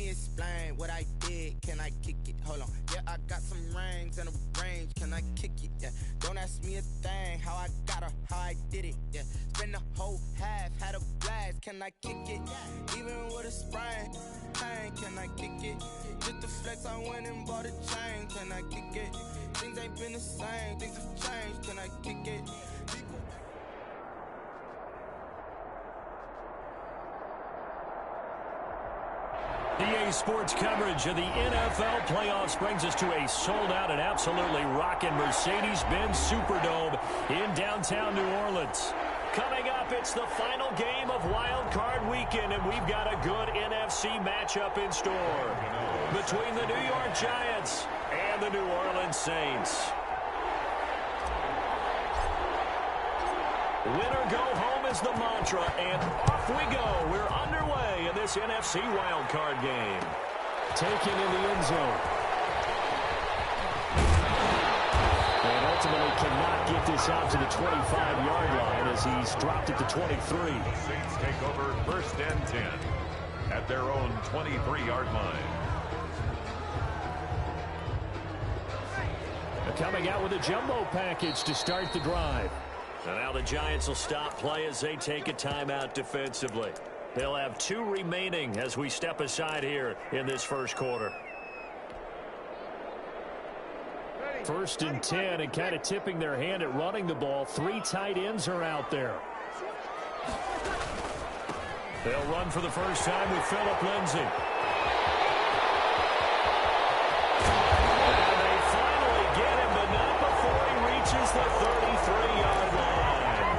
me explain what I did. Can I kick it? Hold on. Yeah, I got some rings and a range. Can I kick it? Yeah. Don't ask me a thing. How I got her, how I did it. Yeah. Spend the whole half, had a blast. Can I kick it? Even with a sprain. Pain, can I kick it? Just the flex, I went and bought a chain. Can I kick it? Things ain't been the same. Things have changed. Can I kick it? EA Sports coverage of the NFL playoffs brings us to a sold-out and absolutely rocking Mercedes-Benz Superdome in downtown New Orleans. Coming up, it's the final game of Wild Card Weekend, and we've got a good NFC matchup in store between the New York Giants and the New Orleans Saints. Winner go home is the mantra, and off we go. We're underway in this NFC wildcard game. Taken in the end zone. And ultimately cannot get this out to the 25-yard line as he's dropped it to 23. The Saints take over 1st and 10 at their own 23-yard line. Coming out with a jumbo package to start the drive. And now the Giants will stop play as they take a timeout defensively. They'll have 2 remaining as we step aside here in this first quarter. 1st and 10, and kind of tipping their hand at running the ball. 3 tight ends are out there. They'll run for the first time with Phillip Lindsay. And they finally get him, but not before he reaches the 33-yard line.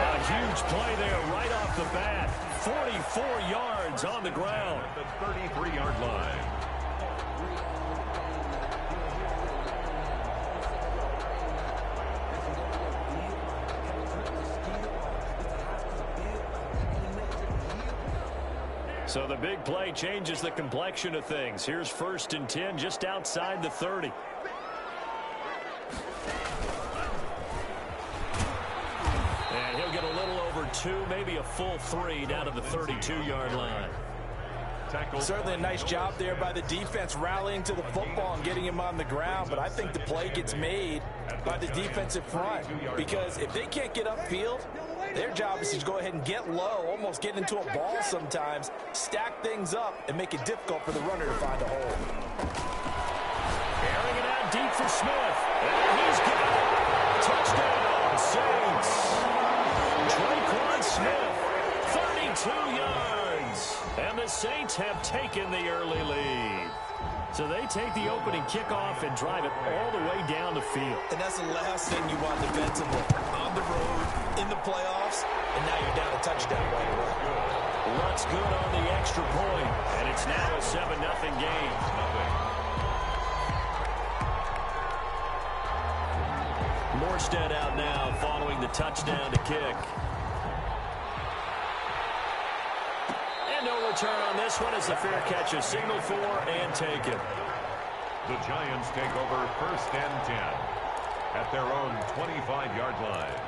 A huge play there right off the bat. 44 yards on the ground. At the 33-yard line. So the big play changes the complexion of things. Here's 1st and 10 just outside the 30. And he'll get a little over 2, maybe a full 3 down to the 32-yard line. Certainly a nice job there by the defense rallying to the football and getting him on the ground, but I think the play gets made by the defensive front because if they can't get upfield, their job is to go ahead and get low, almost get into a ball sometimes, stack things up, and make it difficult for the runner to find a hole. Airing it out deep for Smith. And he's got it. Touchdown, Saints. Traquan Smith, 32 yards. And the Saints have taken the early lead. So they take the opening kickoff and drive it all the way down the field. And that's the last thing you want defensively. On the road, in the playoffs, and now you're down a touchdown right away. Looks good on the extra point, and it's now a 7-0 game. Morstead out now following the touchdown to kick. No return on this one as the fair catch is signaled for and taken. The Giants take over 1st and 10 at their own 25-yard line.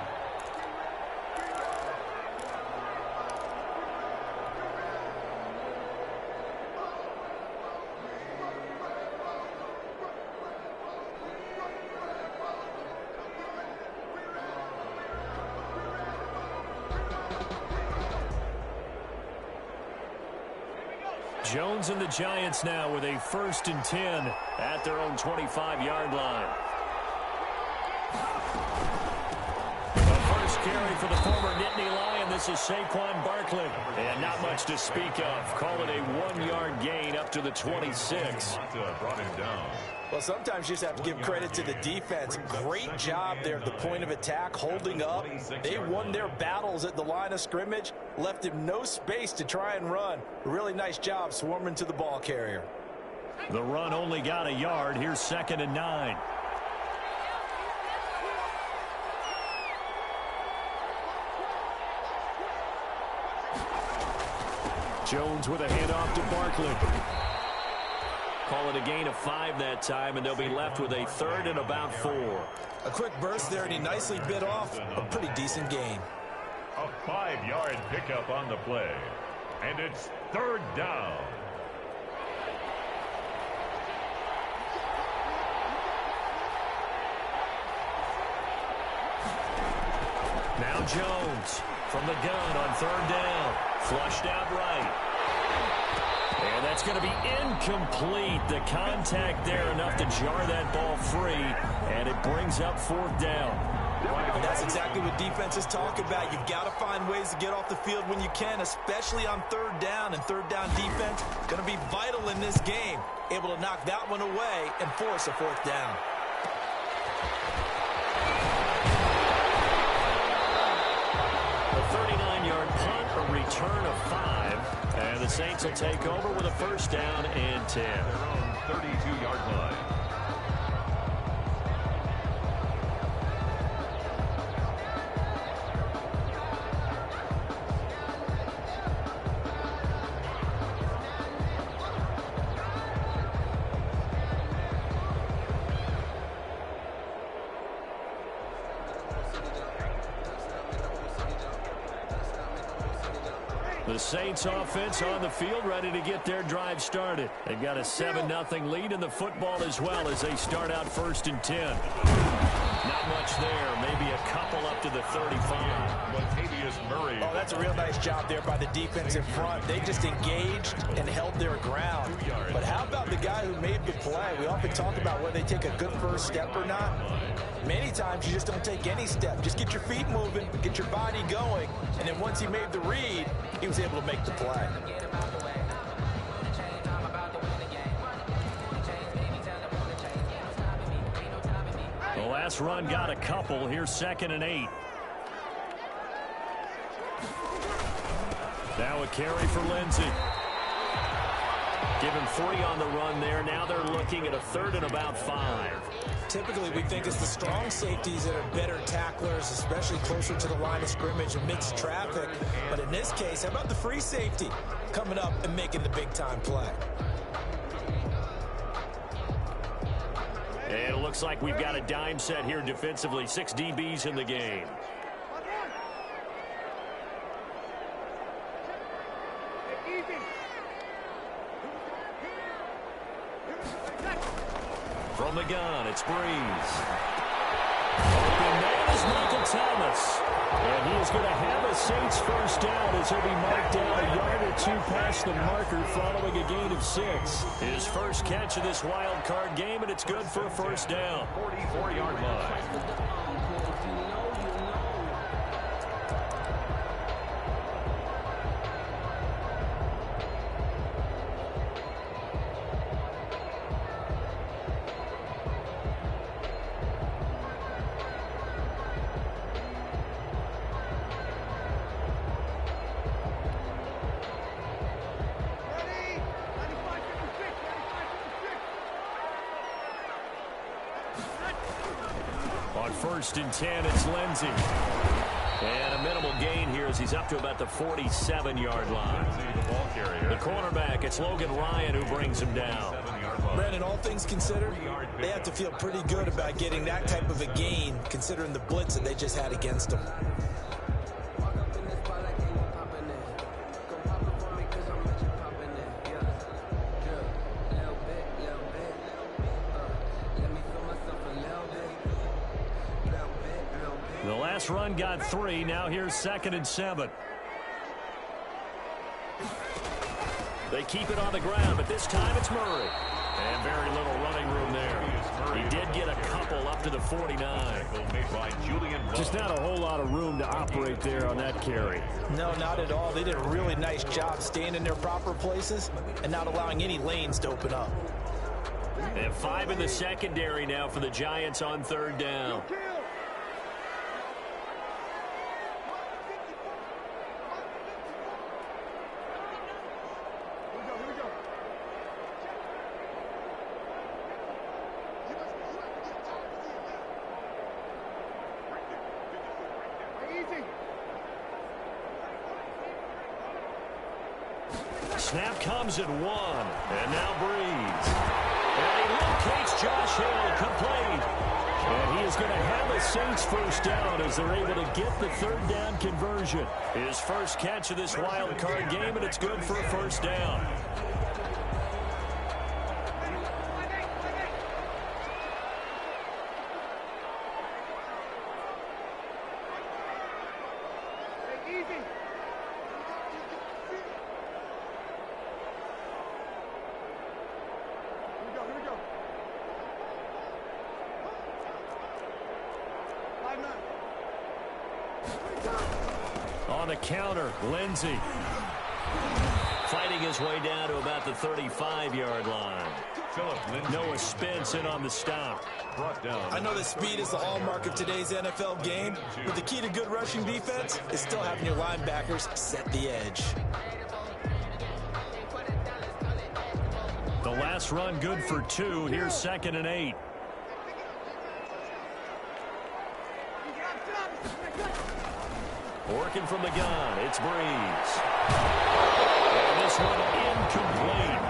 Jones and the Giants now with a 1st and 10 at their own 25-yard line. The first carry for the former Nittany Lion. This is Saquon Barkley. And not much to speak of. Call it a 1-yard gain up to the 26. Brought him down. Well, sometimes you just have to give credit to the defense. Great job there at the point of attack, holding up. They won their battles at the line of scrimmage, left him no space to try and run. A really nice job swarming to the ball carrier. The run only got a yard. Here's 2nd and 9. Jones with a handoff to Barkley. Call it a gain of 5 that time, and they'll be left with a 3rd and about 4. A quick burst there, and he nicely bit off a pretty decent gain. A 5-yard pickup on the play, and it's 3rd down. Now Jones from the gun on third down. Flushed out right. And that's going to be incomplete. The contact there enough to jar that ball free, and it brings up fourth down. That's exactly what defenses talk about. You've got to find ways to get off the field when you can, especially on third down. And third down defense going to be vital in this game. Able to knock that one away and force a fourth down. A 39-yard punt, a return of 5. And the Saints will take over with a first down and 10. Their own 32-yard line. The Saints offense on the field, ready to get their drive started. They've got a 7-0 lead in the football as well as they start out first and 10. Not much there, maybe a couple up to the 35. Murray. Oh, that's a real nice job there by the defense in front. They just engaged and held their ground. But how about the guy who made the play? We often talk about whether they take a good first step or not. Many times you just don't take any step. Just get your feet moving, get your body going, and then once he made the read, he was able to make the play. The last run got a couple. Here's 2nd and 8. Now a carry for Lindsey. Given 3 on the run there. Now they're looking at a 3rd and about 5. Typically, we think it's the strong safeties that are better tacklers, especially closer to the line of scrimmage amidst traffic. But in this case, how about the free safety coming up and making the big-time play? And it looks like we've got a dime set here defensively. 6 DBs in the game. From the gun, it's Breeze. Open man is Michael Thomas. And he is going to have a Saints first down as he'll be marked down a yard or 2 past the marker following a gain of 6. His first catch of this wild card game, and it's good for a first down. 44-yard line. On 1st and 10, it's Lindsey. And a minimal gain here as he's up to about the 47-yard line. The cornerback, it's Logan Ryan who brings him down. Brandon, all things considered, they have to feel pretty good about getting that type of a gain, considering the blitz that they just had against them. The last run got 3. Now here's 2nd and 7. They keep it on the ground, but this time it's Murray. And very little running room there. He did get a couple up to the 49. Just not a whole lot of room to operate there on that carry. No, not at all. They did a really nice job staying in their proper places and not allowing any lanes to open up. They have 5 in the secondary now for the Giants on 3rd down. Snap comes at 1. And now Breeze. And he locates Josh Hill complete. And he is going to have a Saints first down as they're able to get the 3rd down conversion. His first catch of this wild card game, and it's good for a first down. On the counter, Lindsey. Fighting his way down to about the 35-yard line. Noah Spence in on the stop. I know that speed is the hallmark of today's NFL game, but the key to good rushing defense is still having your linebackers set the edge. The last run good for 2. Here's 2nd and 8. Working from the gun, it's Breeze. And this one incomplete.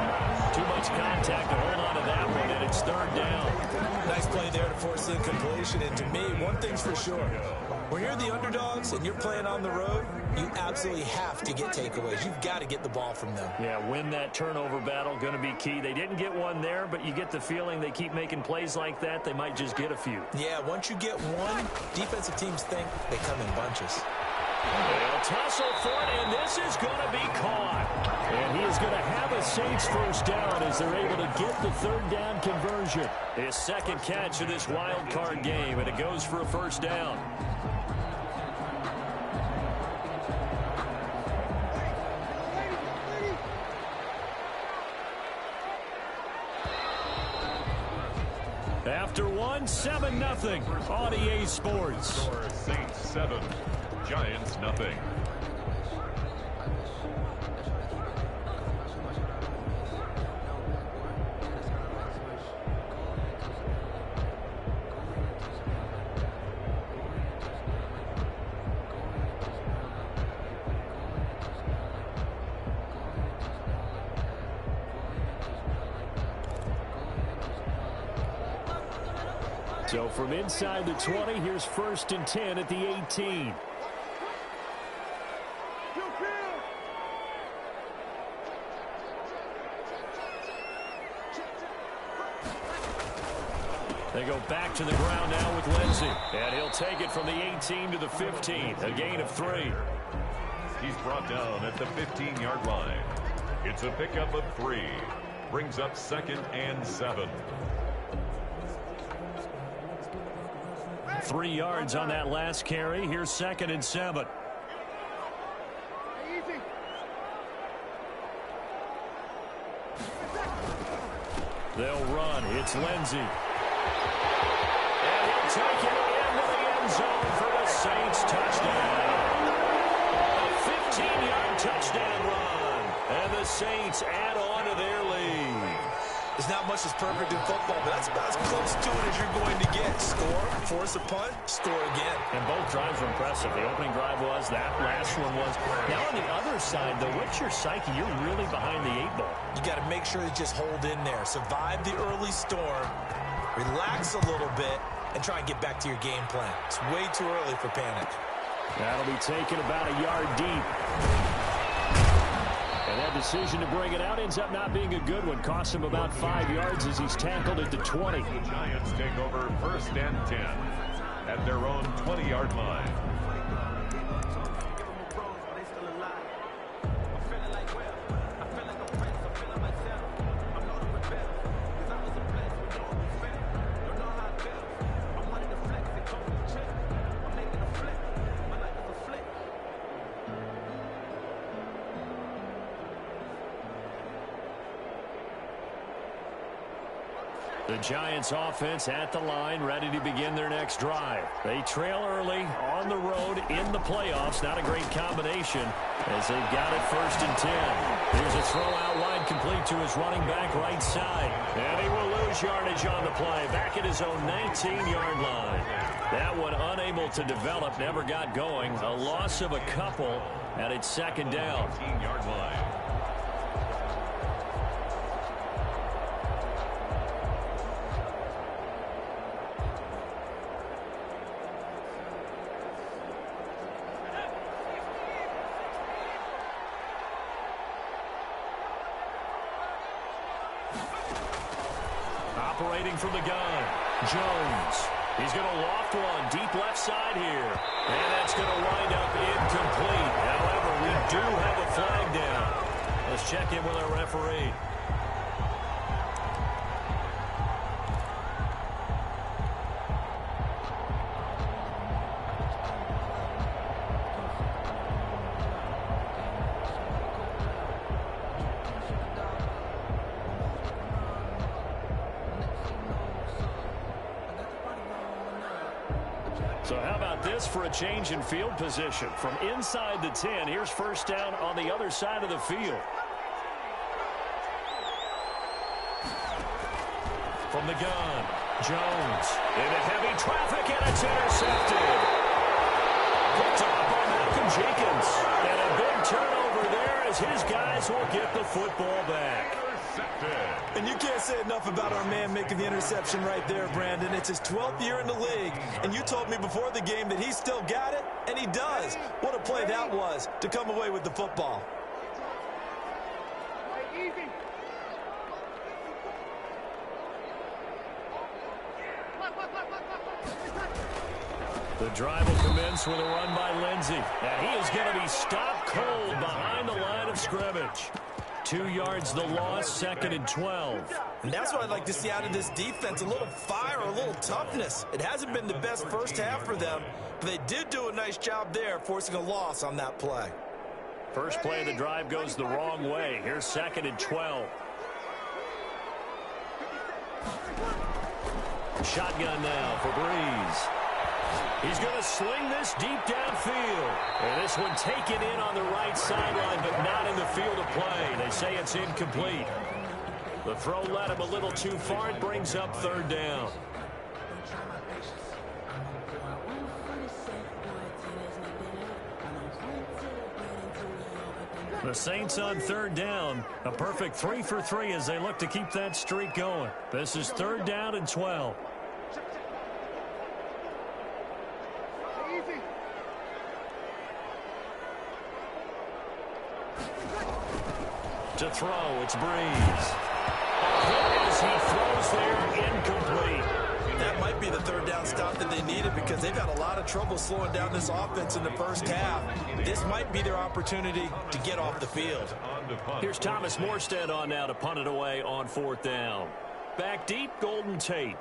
Too much contact to hold on to that one, and it's 3rd down. Nice play there to force incompletion, and to me, one thing's for sure. When you're the underdogs and you're playing on the road, you absolutely have to get takeaways. You've got to get the ball from them. Yeah, win that turnover battle, going to be key. They didn't get one there, but you get the feeling they keep making plays like that, they might just get a few. Yeah, once you get one, defensive teams think they come in bunches. They'll tussle for it, and this is going to be caught. And he is going to have a Saints first down as they're able to get the 3rd down conversion. His 2nd catch of this wild card game, and it goes for a first down. After one, 7-0 on EA Sports. Saints 7, Giants nothing. So from inside the 20, here's 1st and 10 at the 18. They go back to the ground now with Lindsey. And he'll take it from the 18 to the 15. A gain of 3. He's brought down at the 15-yard line. It's a pickup of 3. Brings up 2nd and 7. 3 yards on that last carry. Here's 2nd and 7. They'll run. It's Lindsey. And he'll take it into the end zone for the Saints touchdown. A 15-yard touchdown run. And the Saints add on to their lead. There's not much that's perfect in football, but that's about as close to it as you're going to get. Score, force a punt, score again. And both drives were impressive. The opening drive was, that last one was. Now on the other side, though, what's your psyche? You're really behind the 8 ball. You got to make sure you just hold in there. Survive the early storm, relax a little bit, and try and get back to your game plan. It's way too early for panic. That'll be taken about a yard deep. And that decision to bring it out ends up not being a good one. Costs him about 5 yards as he's tackled at the 20. The Giants take over 1st and 10 at their own 20-yard line. The Giants offense at the line, ready to begin their next drive. They trail early on the road in the playoffs. Not a great combination as they've got it 1st and 10. Here's a throw out wide complete to his running back right side. And he will lose yardage on the play. Back at his own 19-yard line. That one unable to develop, never got going. A loss of a couple, and it's 2nd down. 19-yard line. Operating from the gun, Jones. He's going to loft one deep left side here. And that's going to wind up incomplete. However, we do have a flag down. Let's check in with our referee. So how about this for a change in field position? From inside the 10, here's first down on the other side of the field. From the gun, Jones into heavy traffic, and it's intercepted. Picked up by Malcolm Jenkins. And a big turnover there as his guys will get the football back. And you can't say enough about our man making the interception right there, Brandon. It's his 12th year in the league, and you told me before the game that he still got it, and he does. What a play that was to come away with the football. The drive will commence with a run by Lindsey. And he is going to be stopped cold behind the line of scrimmage. 2 yards the loss, 2nd and 12. And that's what I'd like to see out of this defense, a little fire, a little toughness. It hasn't been the best first half for them, but they did do a nice job there, forcing a loss on that play. First play of the drive goes the wrong way. Here's 2nd and 12. Shotgun now for Breeze. He's going to sling this deep downfield. And this one taken in on the right sideline, but not in the field of play. They say it's incomplete. The throw led him a little too far. It brings up 3rd down. The Saints on 3rd down. A perfect 3 for 3 as they look to keep that streak going. This is 3rd down and 12. To throw, it's Breeze. As he throws there, incomplete. That might be the 3rd down stop that they needed because they've had a lot of trouble slowing down this offense in the first half. This might be their opportunity to get off the field. Here's Thomas Morstead on now to punt it away on 4th down. Back deep, Golden Tate.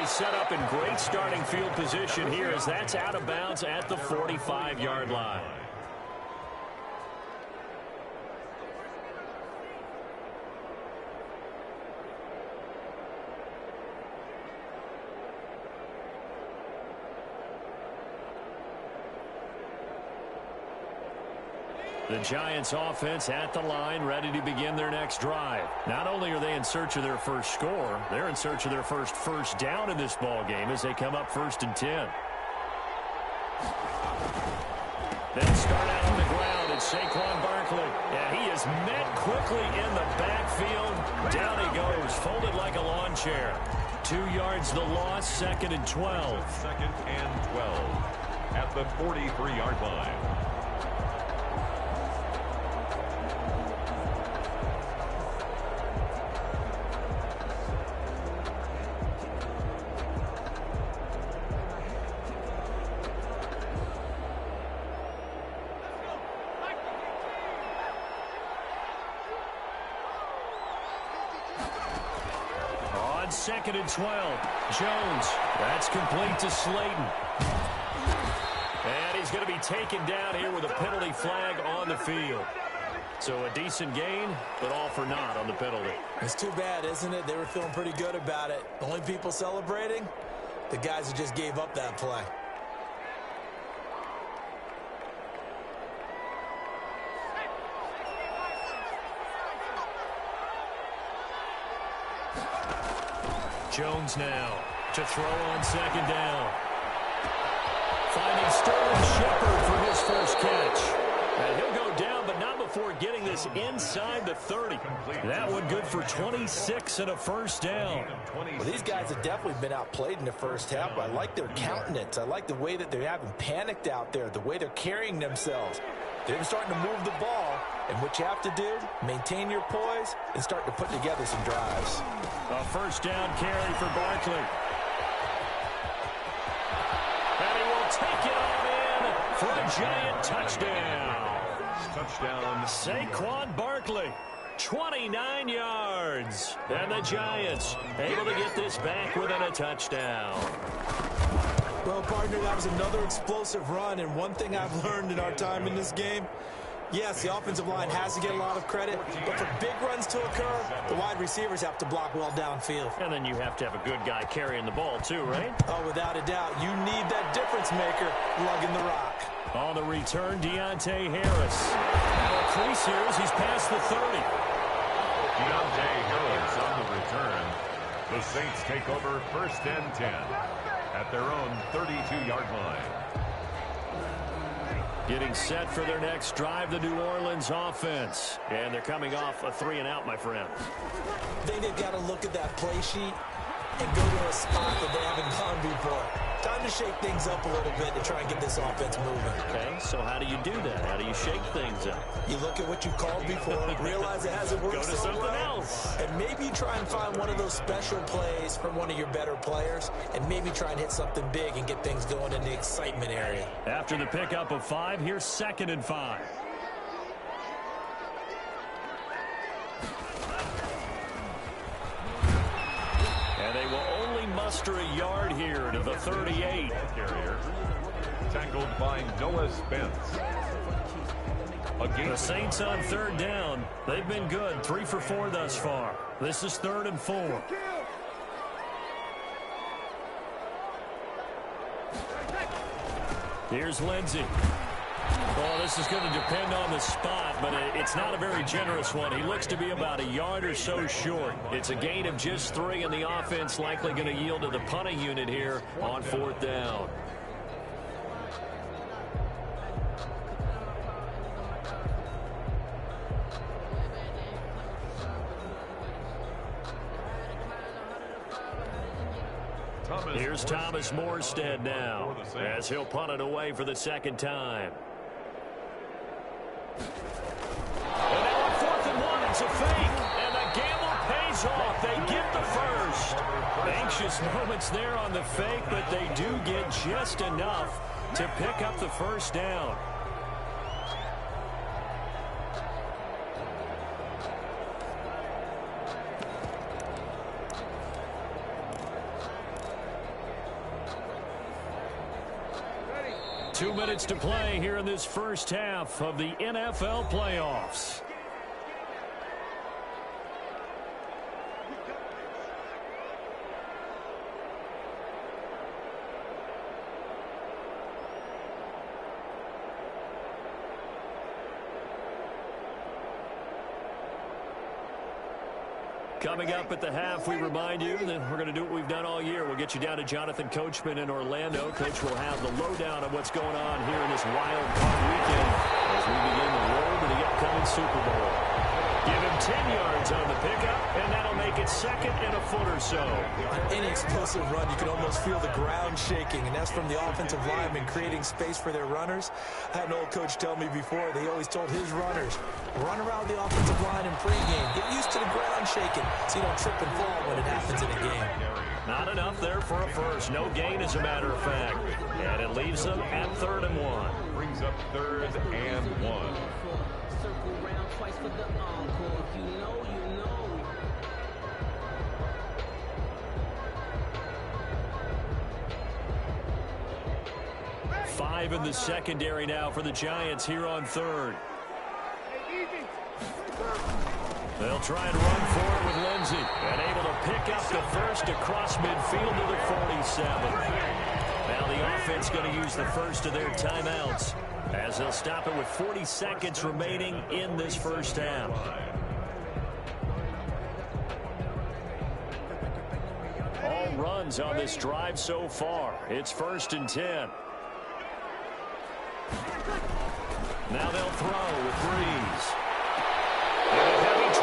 Set up in great starting field position here as that's out of bounds at the 45-yard line. The Giants offense at the line, ready to begin their next drive. Not only are they in search of their first score, they're in search of their first down in this ball game as they come up 1st and 10. They'll start out on the ground. It's Saquon Barkley. And he is met quickly in the backfield. Down he goes, folded like a lawn chair. 2 yards the loss, 2nd and 12. 2nd and 12 at the 43-yard line. On 2nd and 12, Jones. That's complete to Slayton. And he's going to be taken down here with a penalty flag on the field. So a decent gain, but all for naught on the penalty. It's too bad, isn't it? They were feeling pretty good about it. The only people celebrating, the guys who just gave up that play. Jones now to throw on 2nd down. Finding Sterling Shepard for his first catch. And he'll go down, but not before getting this inside the 30. That one good for 26 and a first down. Well, these guys have definitely been outplayed in the first half, but I like their countenance. I like the way that they haven't panicked out there, the way they're carrying themselves. They're starting to move the ball, and what you have to do, maintain your poise and start to put together some drives. A first down carry for Barkley. And he will take it on in for a giant touchdown. Touchdown. Saquon Barkley, 29 yards. And the Giants able to get this back within a touchdown. Well, partner, that was another explosive run, and one thing I've learned in our time in this game, yes, the offensive line has to get a lot of credit, but for big runs to occur, the wide receivers have to block well downfield. And then you have to have a good guy carrying the ball too, right? Oh, without a doubt. You need that difference maker lugging the rock. On the return, Deontay Harris. Now a crease here as he's past the 30. Deontay Harris on the return. The Saints take over 1st and 10 at their own 32-yard line. Getting set for their next drive, the New Orleans offense. And they're coming off a 3-and-out, my friend. I think they've got to look at that play sheet and go to a spot that they haven't gone before. Time to shake things up a little bit to try and get this offense moving. Okay, so how do you do that? How do you shake things up? You look at what you called before, realize it hasn't worked Go to so something well, else. and maybe try and find one of those special plays from one of your better players, and maybe try and hit something big and get things going in the excitement area. After the pickup of 5, here's 2nd and 5. And they will only muster a yard here to the 38. Carrier tackled by Noah Spence. The Saints on 3rd down. They've been good. 3 for 4 thus far. This is 3rd and 4. Here's Lindsey. Well, this is going to depend on the spot, but it's not a very generous one. He looks to be about a yard or so short. It's a gain of just 3, and the offense likely going to yield to the punting unit here on 4th down. Here's Thomas Morstead now as he'll punt it away for the 2nd time. And now on 4th and 1, it's a fake. And the gamble pays off. They get the first. Anxious moments there on the fake, but they do get just enough to pick up the first down. Two minutes to play here in this first half of the NFL playoffs. Coming up at the half, we remind you that we're going to do what we've done all year. We'll get you down to Jonathan Coachman in Orlando. Coach will have the lowdown of what's going on here in this wild card weekend as we begin the road to the upcoming Super Bowl. Give him 10 yards on the pickup, and that'll make it 2nd and a foot or so. On any explosive run, you can almost feel the ground shaking, and that's from the offensive linemen creating space for their runners. I had an old coach tell me before, they always told his runners, run around the offensive line in pregame. Get used to the ground shaking so you don't trip and fall when it happens in a game. Not enough there for a first. No gain, as a matter of fact. And it leaves them at 3rd and 1. Brings up 3rd and 1. Circle round twice for the encore. If you know, you know. Five in the secondary now for the Giants here on 3rd. They'll try and run for it with Lindsey. And able to pick up the first across midfield to the 47. Now the offense going to use the first of their timeouts as they'll stop it with 40 seconds remaining in this first half. All runs on this drive so far. It's 1st and 10. Now they'll throw with Breeze. And a heavy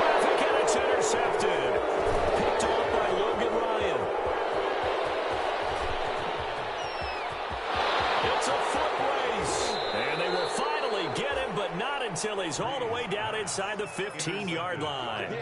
until he's all the way down inside the 15-yard line.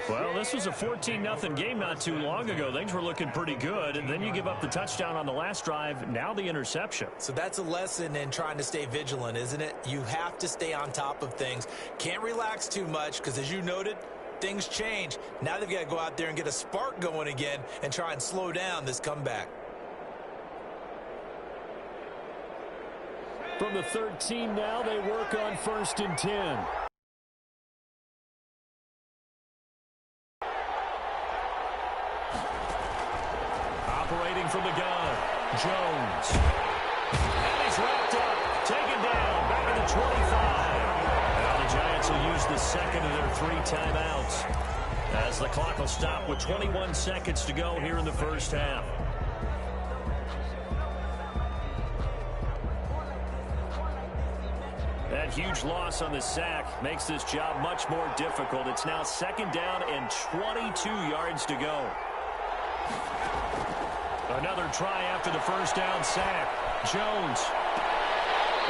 Well, this was a 14-0 game not too long ago. Things were looking pretty good, and then you give up the touchdown on the last drive, now the interception. So that's a lesson in trying to stay vigilant, isn't it? You have to stay on top of things. Can't relax too much because, as you noted, things change. Now they've got to go out there and get a spark going again and try and slow down this comeback. From the 13 now, they work on 1st and 10. Operating from the gun, Jones. And he's wrapped up, taken down, back at the 25. Now the Giants will use the second of their 3 timeouts as the clock will stop with 21 seconds to go here in the first half. That huge loss on the sack makes this job much more difficult. It's now 2nd down and 22 yards to go. Another try after the first down sack. Jones.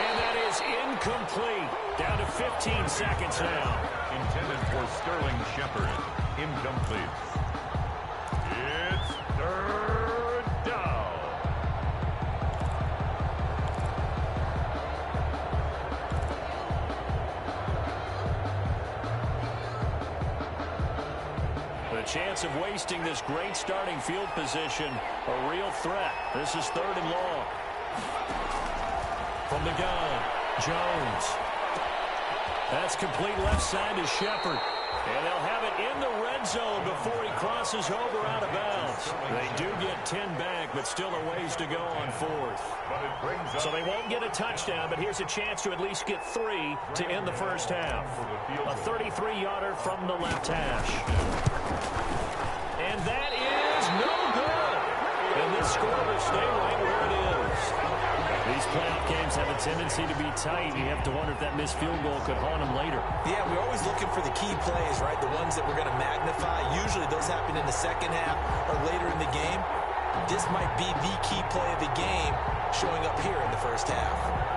And that is incomplete. Down to 15 seconds now. Intended for Sterling Shepard. Incomplete. It's 3rd down. The chance of wasting this great starting field position, a real threat. This is 3rd and long. From the gun, Jones. That's complete left side to Shepard. And they'll have it in the red zone before he crosses over out of bounds. They do get 10 back, but still a ways to go on 4th. So they won't get a touchdown, but here's a chance to at least get 3 to end the first half. A 33-yarder from the left hash. And that is no good. And this score will stay right where it is. These playoff games have a tendency to be tight. You have to wonder if that missed field goal could haunt them later. Yeah, we're always looking for the key plays, right? The ones that we're going to magnify. Usually those happen in the second half or later in the game. This might be the key play of the game showing up here in the first half.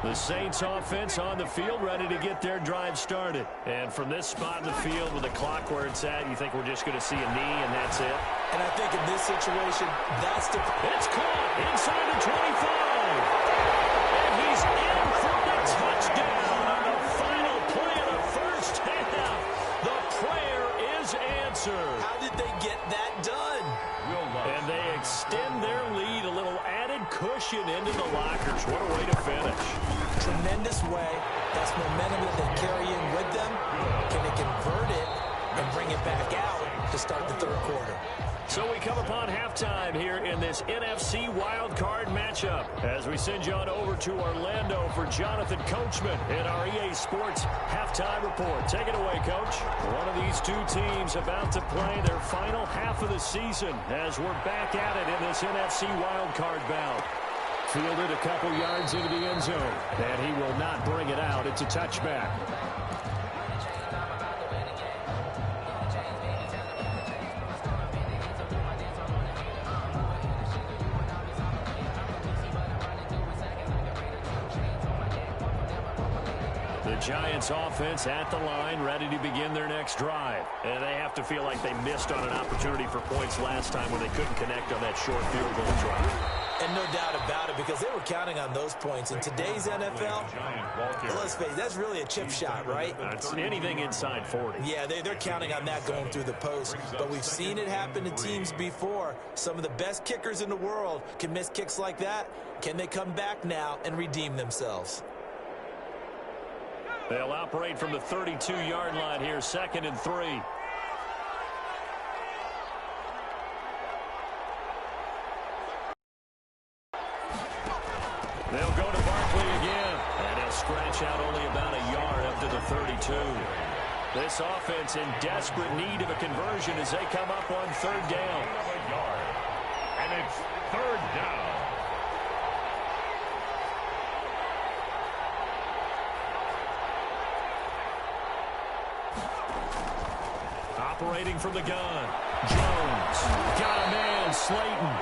The Saints offense on the field, ready to get their drive started. And from this spot in the field with the clock where it's at, you think we're just going to see a knee and that's it? And I think in this situation, that's the... It's caught inside the 25. And he's in for the touchdown on the final play of the first half. The prayer is answered. How did they get that done? And they extend their lead, a little added cushion into the lockers. What a way to finish. Tremendous way. That's momentum that they carry in with them. Can they convert it and bring it back out to start the 3rd quarter? So we come upon halftime here in this NFC wildcard matchup as we send you on over to Orlando for Jonathan Coachman in our EA Sports halftime report. Take it away, Coach. One of these two teams about to play their final half of the season as we're back at it in this NFC wildcard bout. Fielded a couple yards into the end zone, and he will not bring it out. It's a touchback. The Giants offense at the line, ready to begin their next drive. And they have to feel like they missed on an opportunity for points last time when they couldn't connect on that short field goal drive. And no doubt about it, because they were counting on those points. In today's NFL, let's face it, that's really a chip shot, right? That's anything inside 40. Yeah, they're counting on that going through the post. But we've seen it happen to teams before. Some of the best kickers in the world can miss kicks like that. Can they come back now and redeem themselves? They'll operate from the 32-yard line here, 2nd and 3. They'll go to Barkley again, and he'll scratch out only about a yard up to the 32. This offense in desperate need of a conversion as they come up on 3rd down. And it's 3rd down. Operating from the gun, Jones. Got a man, Slayton.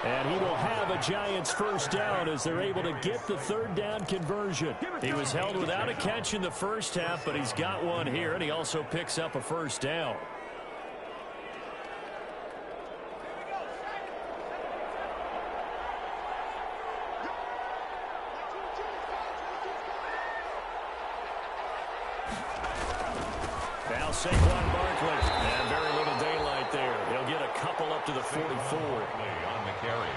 And he will have a Giants first down as they're able to get the third down conversion. He was held without a catch in the first half, but he's got one here, and he also picks up a first down. Now Saquon Barkley, and very little daylight there. He'll get a couple up to the 44.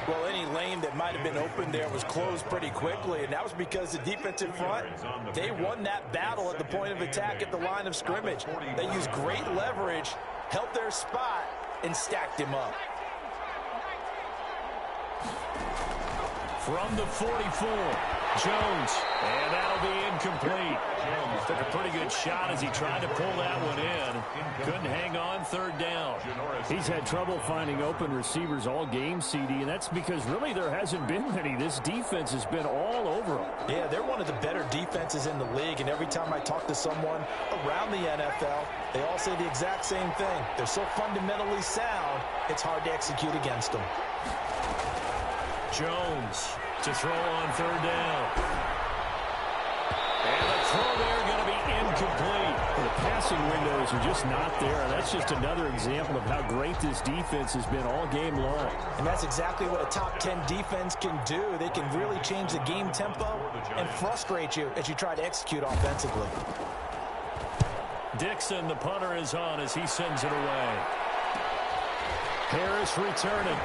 Well, any lane that might have been open there was closed pretty quickly, and that was because the defensive front, they won that battle at the point of attack at the line of scrimmage. They used great leverage, held their spot, and stacked him up. From the 44, Jones, and that'll be incomplete. Jones took a pretty good shot as he tried to pull that one in. Couldn't hang on, third down. He's had trouble finding open receivers all game, CD, and that's because really there hasn't been many. This defense has been all over them. Yeah, they're one of the better defenses in the league, and every time I talk to someone around the NFL, they all say the exact same thing. They're so fundamentally sound, it's hard to execute against them. Jones to throw on third down. And the throw there going to be incomplete. The passing windows are just not there. That's just another example of how great this defense has been all game long. And that's exactly what a top 10 defense can do. They can really change the game tempo and frustrate you as you try to execute offensively. Dixon, the punter, is on as he sends it away. Harris returning.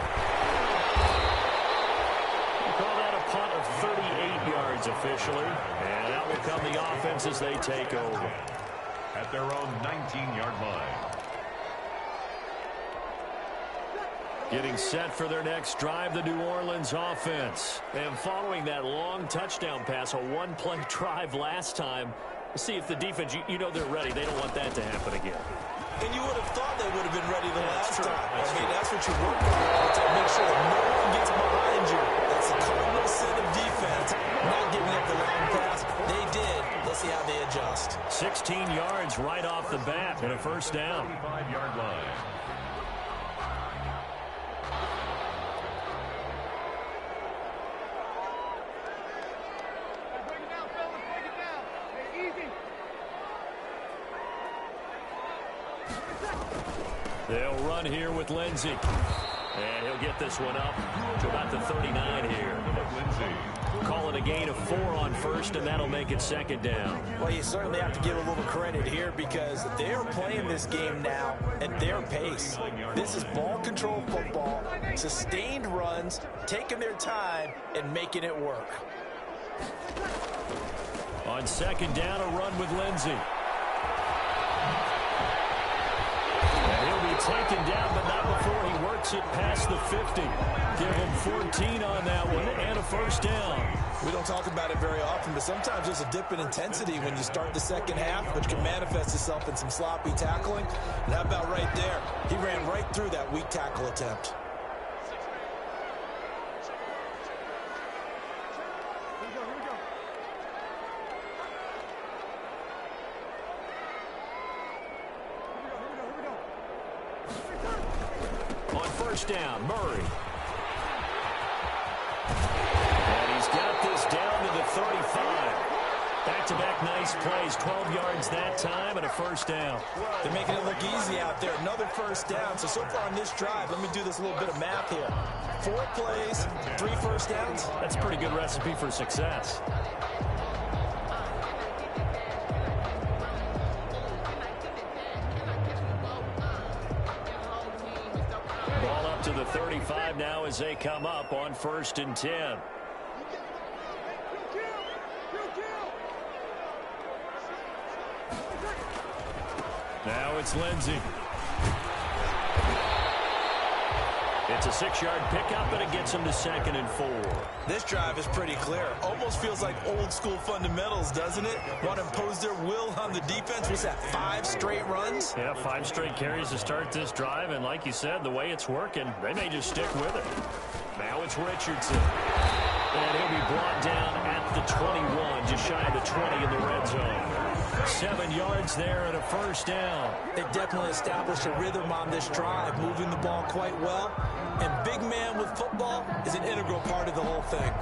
Call that a punt of 38 yards officially. And out will come the offense as they take over. At their own 19-yard line. Getting set for their next drive, the New Orleans offense. And following that long touchdown pass, a one-play drive last time, see if the defense, you know they're ready. They don't want that to happen again. And you would have thought they would have been ready the last time. That's what you're working for, to make sure that no one gets behind you. That's the cardinal sin of defense, not giving up the long pass. They did. Let's see how they adjust. 16 yards right off the bat and a first down. 25-yard line. They'll run here with Lindsey. And he'll get this one up to about the 39 here. Call it a gain of 4 on first, and that'll make it second down. Well, you certainly have to give a little credit here because they're playing this game now at their pace. This is ball control football, sustained runs, taking their time, and making it work. On second down, a run with Lindsey. Taken down, but not before he works it past the 50. Give him 14 on that one and a first down. We don't talk about it very often, but sometimes there's a dip in intensity when you start the second half, which can manifest itself in some sloppy tackling. And how about right there? He ran right through that weak tackle attempt. Down, Murray. And he's got this down to the 35. Back-to-back nice plays, 12 yards that time and a first down. They're making it look easy out there. Another first down. So far on this drive, let me do this little bit of math here. 4 plays, 3 first downs. That's a pretty good recipe for success. To the 35 now as they come up on 1st and 10. Now it's Lindsey. It's a 6-yard pickup, and it gets him to 2nd and 4. This drive is pretty clear. Almost feels like old-school fundamentals, doesn't it? Want to impose their will on the defense. What's that, 5 straight runs? Yeah, 5 straight carries to start this drive, and like you said, the way it's working, they may just stick with it. Now it's Richardson. And he'll be brought down at the 21, just shy of the 20 in the red zone. 7 yards there and a first down. They definitely established a rhythm on this drive, moving the ball quite well. And big man man with football is an integral part of the whole thing.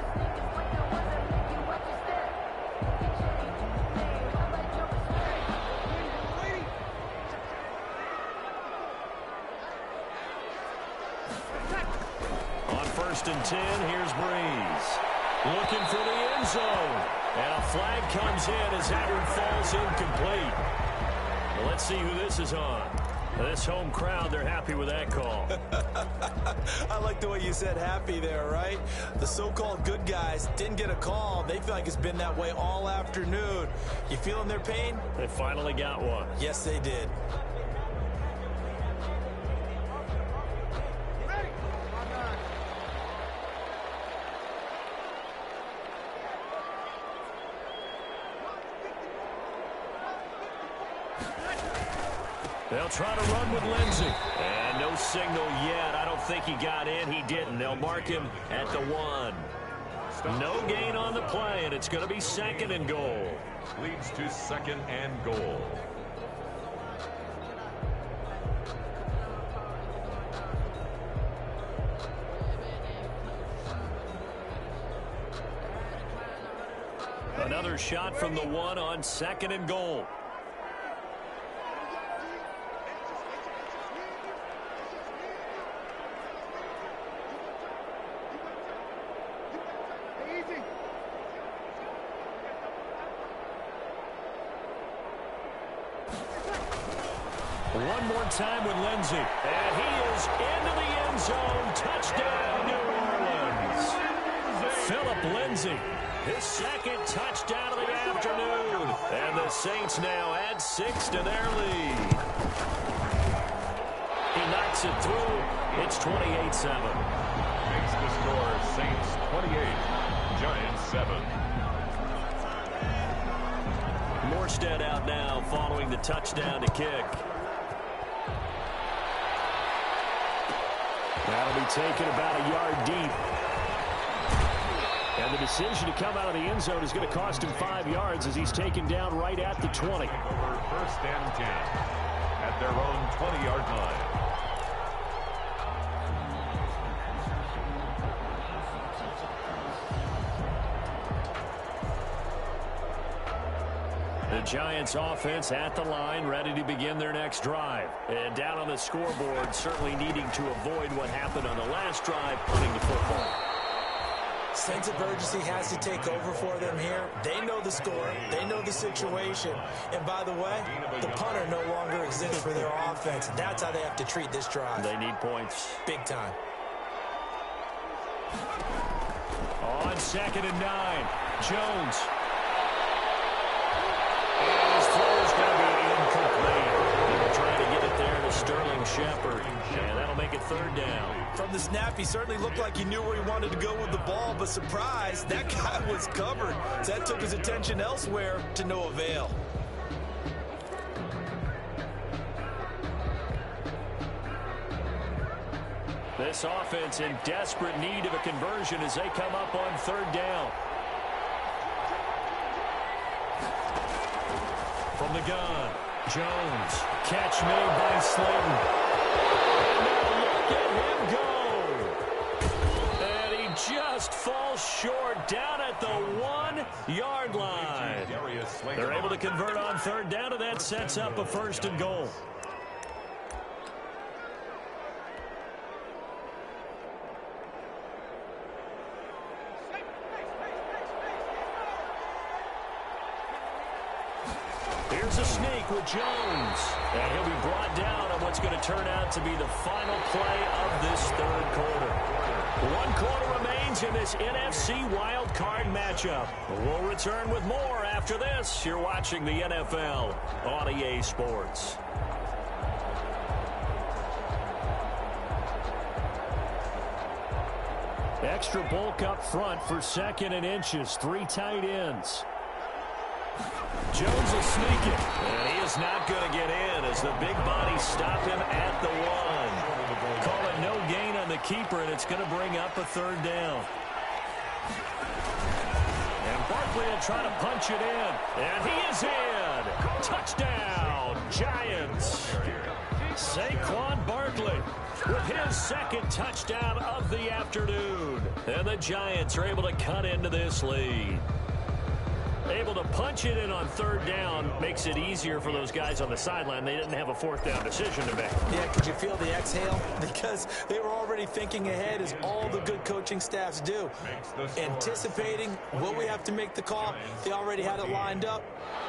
On 1st and 10, here's Breeze. Looking for the end zone. And a flag comes in as that one falls incomplete. Well, let's see who this is on. This home crowd, they're happy with that call. I like the way you said happy there, right? The so-called good guys didn't get a call. They feel like it's been that way all afternoon. You feeling their pain? They finally got one. Yes, they did. They'll try to run with Lindsey. And no signal yet. I don't think he got in. He didn't. They'll mark him at the 1. No gain on the play, and it's going to be 2nd and goal. Leads to 2nd and goal. Another shot from the 1 on 2nd and goal. One more time with Lindsey. And he is into the end zone. Touchdown, New Orleans. Philip Lindsey, his 2nd touchdown of the afternoon. And the Saints now add 6 to their lead. He knocks it through. It's 28-7. Makes the score Saints 28, Giants 7. Morstead out now following the touchdown to kick. That'll be taken about a yard deep. And the decision to come out of the end zone is going to cost him 5 yards as he's taken down right at the 20. Over 1st and 10 at their own 20-yard line. The Giants offense at the line, ready to begin their next drive. And down on the scoreboard, certainly needing to avoid what happened on the last drive, punting the football. Sense of urgency has to take over for them here. They know the score. They know the situation. And by the way, the punter no longer exists for their offense. That's how they have to treat this drive. They need points. Big time. On 2nd and 9, Jones. And his throw is going to be incomplete. They're trying to get it there to Sterling Shepard. And that'll make it 3rd down. From the snap, he certainly looked like he knew where he wanted to go with the ball, but surprise, that guy was covered. So that took his attention elsewhere to no avail. This offense in desperate need of a conversion as they come up on 3rd down. From the gun, Jones. Catch made by Slayton. And now look at him go. And he just falls short down at the 1-yard line. They're able to convert on 3rd down, and that sets up a 1st and goal. Here's a sneak with Jones. And he'll be brought down on what's going to turn out to be the final play of this 3rd quarter. 1 quarter remains in this NFC wild card matchup. We'll return with more after this. You're watching the NFL on EA Sports. Extra bulk up front for 2nd and inches. 3 tight ends. Jones will sneak it, and he is not going to get in as the big body stopped him at the 1. Call it no gain on the keeper, and it's going to bring up a 3rd down. And Barkley will try to punch it in, and he is in. Touchdown, Giants. Saquon Barkley with his second touchdown of the afternoon. And the Giants are able to cut into this lead. Able to punch it in on third down makes it easier for those guys on the sideline. They didn't have a fourth down decision to make. Yeah, could you feel the exhale? Because they were already thinking ahead, as all the good coaching staffs do. Anticipating, will we have to make the call? They already had it lined up.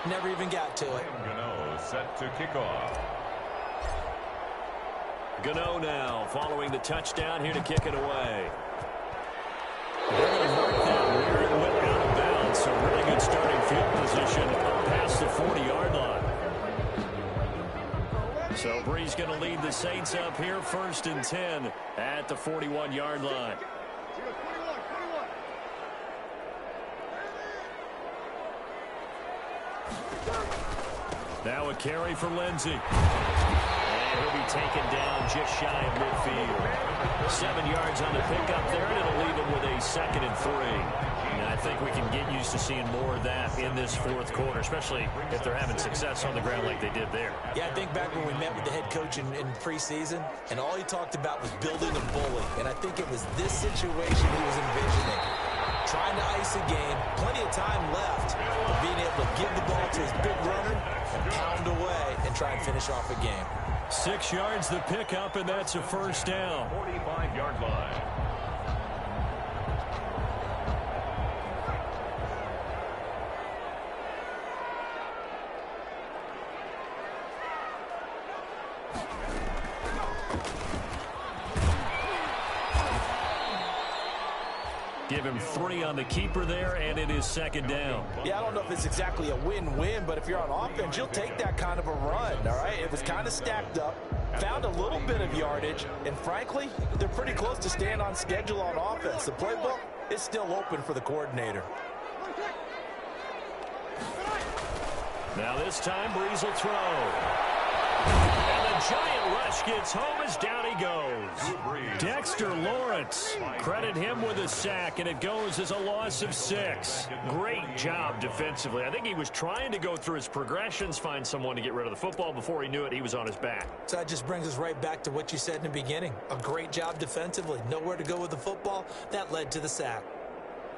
Never even got to it. Gano set to kick off. Gano now following the touchdown here to kick it away. They're going to mark that where it went out of bounds. So really good starting field position up past the 40-yard line. So Brees going to lead the Saints up here, 1st and 10 at the 41-yard line. Now a carry for Lindsey. And he'll be taken down just shy of midfield. 7 yards on the pickup there, and it'll leave him with a 2nd and 3. And I think we can get used to seeing more of that in this fourth quarter, especially if they're having success on the ground like they did there. Yeah, I think back when we met with the head coach in preseason, and all he talked about was building a bully. And I think it was this situation he was envisioning. Trying to ice a game, plenty of time left, but being able to give the ball to his big runner and pound away and try and finish off a game. 6 yards the pickup, and that's a 1st down. 45-yard line. Give him 3 on the keeper there, and it is 2nd down. Yeah, I don't know if it's exactly a win-win, but if you're on offense, you'll take that kind of a run, all right? It was kind of stacked up, found a little bit of yardage, and frankly, they're pretty close to staying on schedule on offense. The playbook is still open for the coordinator. Now this time, Brees will throw. And the giant rush gets home as down he goes. Dexter Lawrence, credit him with a sack, and it goes as a loss of 6. Great job defensively. I think he was trying to go through his progressions, find someone to get rid of the football. Before he knew it, he was on his back. So that just brings us right back to what you said in the beginning. A great job defensively. Nowhere to go with the football. That led to the sack.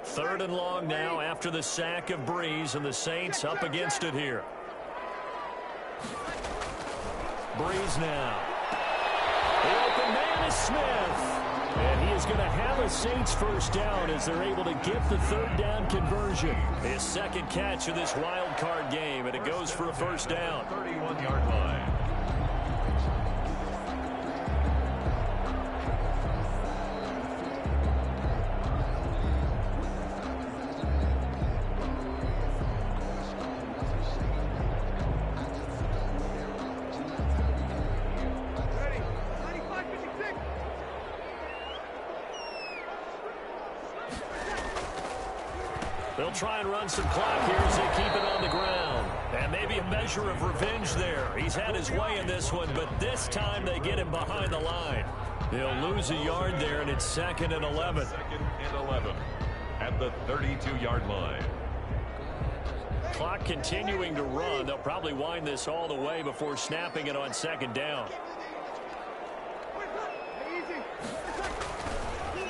3rd and long now after the sack of Brees, and the Saints up against it here. Brees now. The open man is Smith. And he is going to have a Saints 1st down as they're able to get the 3rd down conversion. His 2nd catch of this wild card game, and it goes for a 1st down. 31-yard line. They'll try and run some clock here as they keep it on the ground. And maybe a measure of revenge there. He's had his way in this one, but this time they get him behind the line. They'll lose a yard there, and it's 2nd and 11. 2nd and 11 at the 32-yard line. Clock continuing to run. They'll probably wind this all the way before snapping it on 2nd down.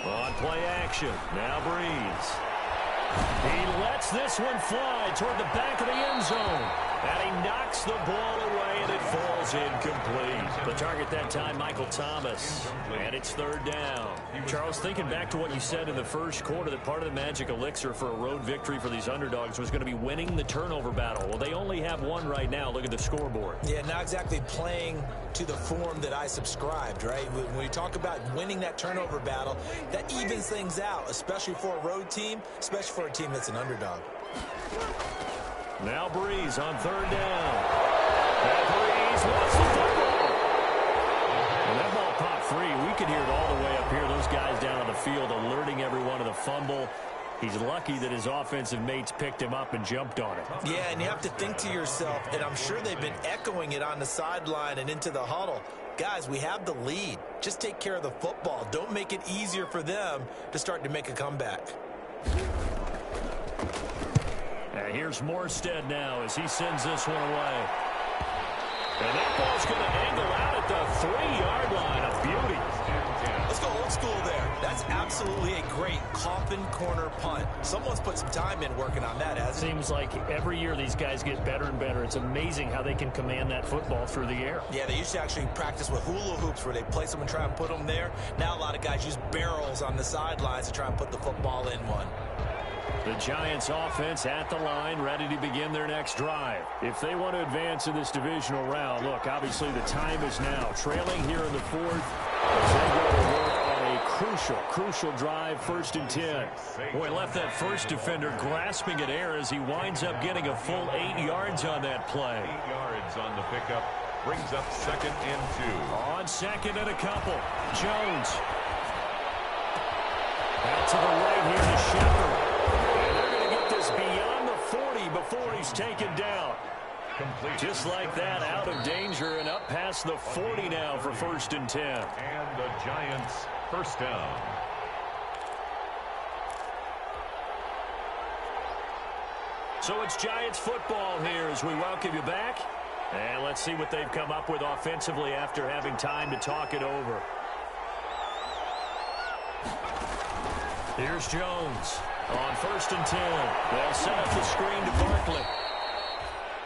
On play action. Now Brees. He lets this one fly toward the back of the end zone. And he knocks the ball away, and it falls incomplete. The target that time, Michael Thomas. And it's 3rd down. Charles, thinking back to what you said in the first quarter, that part of the magic elixir for a road victory for these underdogs was going to be winning the turnover battle. Well, they only have one right now. Look at the scoreboard. Yeah, not exactly playing to the form that I subscribed, right? When you talk about winning that turnover battle, that evens things out, especially for a road team, especially for a team that's an underdog. Now Brees on 3rd down. And Brees wants the football. And that ball popped free. We could hear it all the way up here. Those guys down on the field alerting everyone of the fumble. He's lucky that his offensive mates picked him up and jumped on it. Yeah, and you have to think to yourself, and I'm sure they've been echoing it on the sideline and into the huddle. Guys, we have the lead. Just take care of the football. Don't make it easier for them to start to make a comeback. And here's Morstead now as he sends this one away. And that ball's going to angle out at the 3-yard line. A beauty. Let's go old school there. That's absolutely a great coffin corner punt. Someone's put some time in working on that, hasn't it? Seems like every year these guys get better and better. It's amazing how they can command that football through the air. Yeah, they used to actually practice with hula hoops where they place them and try and put them there. Now a lot of guys use barrels on the sidelines to try and put the football in one. The Giants offense at the line, ready to begin their next drive. If they want to advance in this divisional round, look, obviously the time is now. Trailing here in the fourth, as they go to work on a crucial drive, 1st and 10. Boy, left that first defender grasping at air as he winds up getting a full 8 yards on that play. 8 yards on the pickup, brings up 2nd and 2. On 2nd and a couple, Jones. Out to the right here to Shepard. Beyond the 40 before he's taken down. Complete. Just like that, out of danger and up past the 40 now for 1st and 10. And the Giants first down. So it's Giants football here as we welcome you back. And let's see what they've come up with offensively after having time to talk it over. Here's Jones. On 1st and 10, they'll set up the screen to Barkley.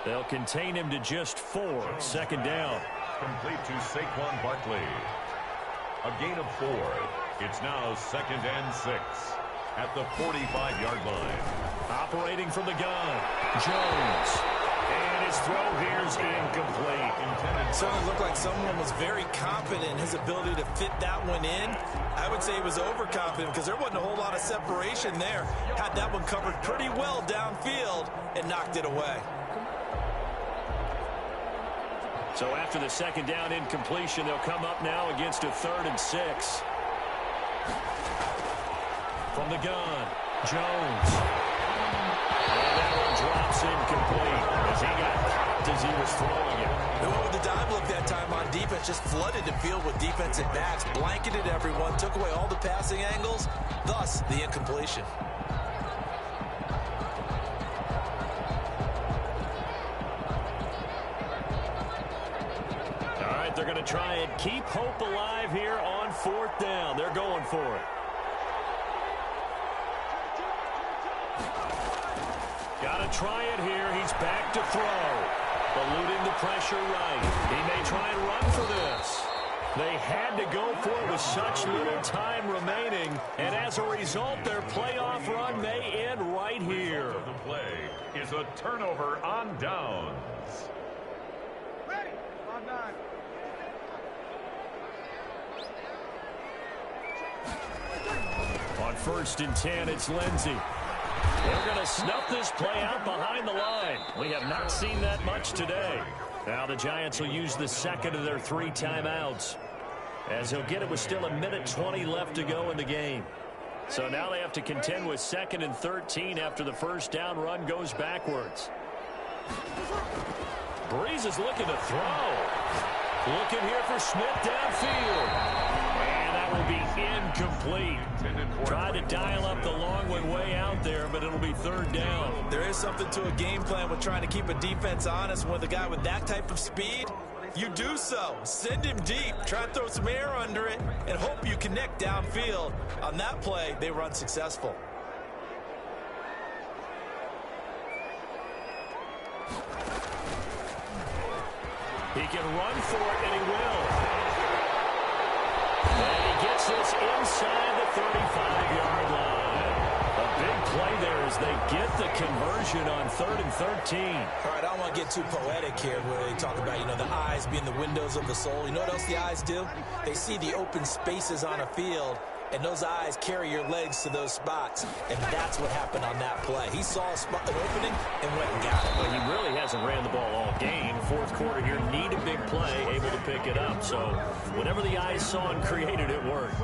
They'll contain him to just 4. 2nd down. Complete to Saquon Barkley. A gain of 4. It's now 2nd and 6 at the 45-yard line. Operating from the gun, Jones. And his throw here's incomplete. It certainly looked like someone was very confident in his ability to fit that one in. I would say he was overconfident because there wasn't a whole lot of separation there. Had that one covered pretty well downfield and knocked it away. So after the 2nd down incompletion, they'll come up now against a 3rd and 6. From the gun, Jones. And that one drops incomplete as he got popped as he was throwing it. They went with the dime look that time on defense, just flooded the field with defensive backs, blanketed everyone, took away all the passing angles, thus the incompletion. All right, they're going to try and keep hope alive here on 4th down. They're going for it. Got to try it here. He's back to throw. Eluding the pressure right. He may try and run for this. They had to go for it with such little time remaining. And as a result, their playoff run may end right here. The play is a turnover on downs. Ready. On 9. On 1st and 10, it's Lindsey. They're going to snuff this play out behind the line. We have not seen that much today. Now the Giants will use the 2nd of their 3 timeouts. As he'll get it with still 1:20 left to go in the game. So now they have to contend with 2nd and 13 after the 1st down run goes backwards. Breeze is looking to throw. Looking here for Smith downfield. And that will be incomplete. Tried to dial up the long one way out there, but it'll be 3rd down. There is something to a game plan with trying to keep a defense honest. With a guy with that type of speed, you do so. Send him deep. Try and throw some air under it and hope you connect downfield. On that play, they were unsuccessful. He can run for it, and he will. And he gets this inside the 35-yard line. A big play there as they get the conversion on 3rd and 13. All right, I don't want to get too poetic here where they talk about, the eyes being the windows of the soul. You know what else the eyes do? They see the open spaces on a field, and those eyes carry your legs to those spots, and that's what happened on that play. He saw an opening and went and got it. Well, he really hasn't ran the ball all game. 4th quarter here, need a big play, able to pick it up. So whatever the eyes saw and created, it worked.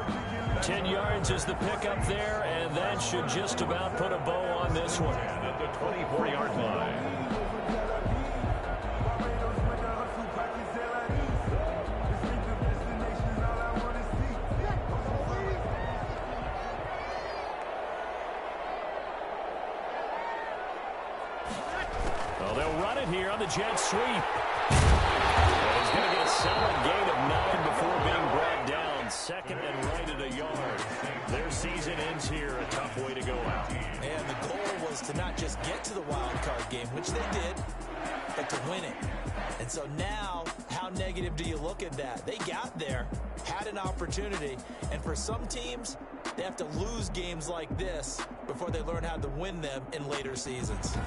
10 yards is the pickup there, and that should just about put a bow on this one. And at the 24-yard line. Well, they'll run it here on the jet sweep. He's going to get a solid gain of 9 before being brought down. Second and right at a yard. Their season ends here. A tough way to go out. And the goal was to not just get to the wild card game, which they did, but to win it. And so now, how negative do you look at that? They got there, had an opportunity, and for some teams, they have to lose games like this before they learn how to win them in later seasons.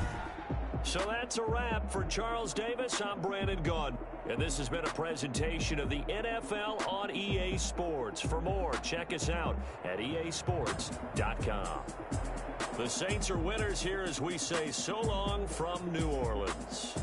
So that's a wrap for Charles Davis. I'm Brandon Gaudin. And this has been a presentation of the NFL on EA Sports. For more, check us out at easports.com. The Saints are winners here as we say so long from New Orleans.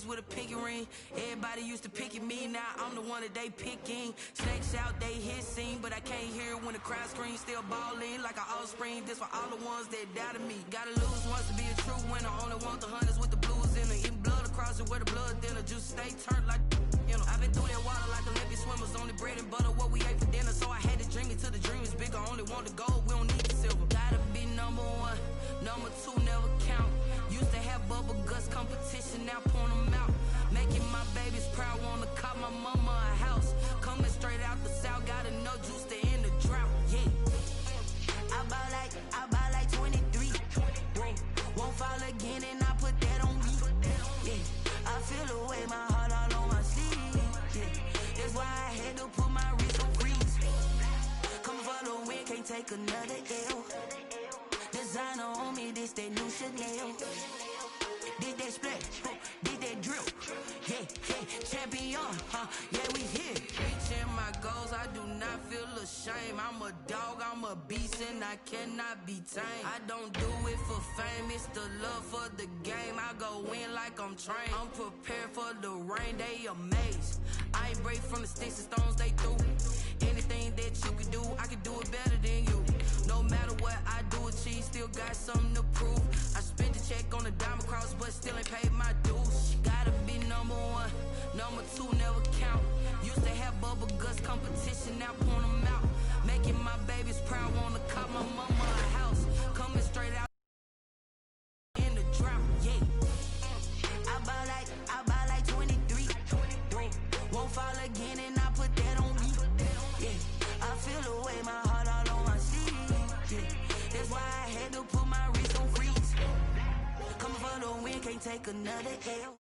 With a pinky ring, everybody used to pick at me. Now I'm the one that they picking. Snakes out, they hissing, but I can't hear when the crowd screams. Still balling like an offspring. This for all the ones that doubted me. Gotta lose once to be a true winner. Only want the hunters with the blues in it. Eating blood across it where the blood thinner. Juice stay turned like I've been through that water like Olympic swimmers. Only bread and butter what we ate for dinner. So I had to dream it till the dream is bigger. Only want the gold, we don't need the silver. Gotta be number one, number two never count. Used to have bubble guts competition, now point them out. Making my babies proud, wanna cop my mama a house. Coming straight out the south, gotta know juice to end the drought. Yeah, I buy like 23. Won't fall again, and I put that on me. Yeah, I feel the way, my heart all on my sleeve. Yeah, that's why I had to put my wrist on freeze. Coming for the win, can't take another L. Designer on me, this that new Chanel. Did that splash, did that drip. Yeah, champion, yeah, we here. Reaching my goals, I do not feel ashamed. I'm a dog, I'm a beast, and I cannot be tamed. I don't do it for fame, it's the love for the game. I go in like I'm trained. I'm prepared for the rain, they amazed. I ain't break from the sticks and stones they threw. Anything that you can do, I can do it better than you. No matter what I do, achieve, still got something to prove. I spent the check on the diamond cross, but still ain't paid my dues. Gotta be number one, number two never count. Used to have bubble guts competition, now point them out. Making my babies proud, wanna cop my mama a house. Coming straight out in the drought, yeah. I buy like 23. Won't fall again, and I put that on me. Yeah, I feel the way, my heart all on my sleeve. Yeah, that's why I had to put my wrist on freeze. Coming for the win, can't take another L.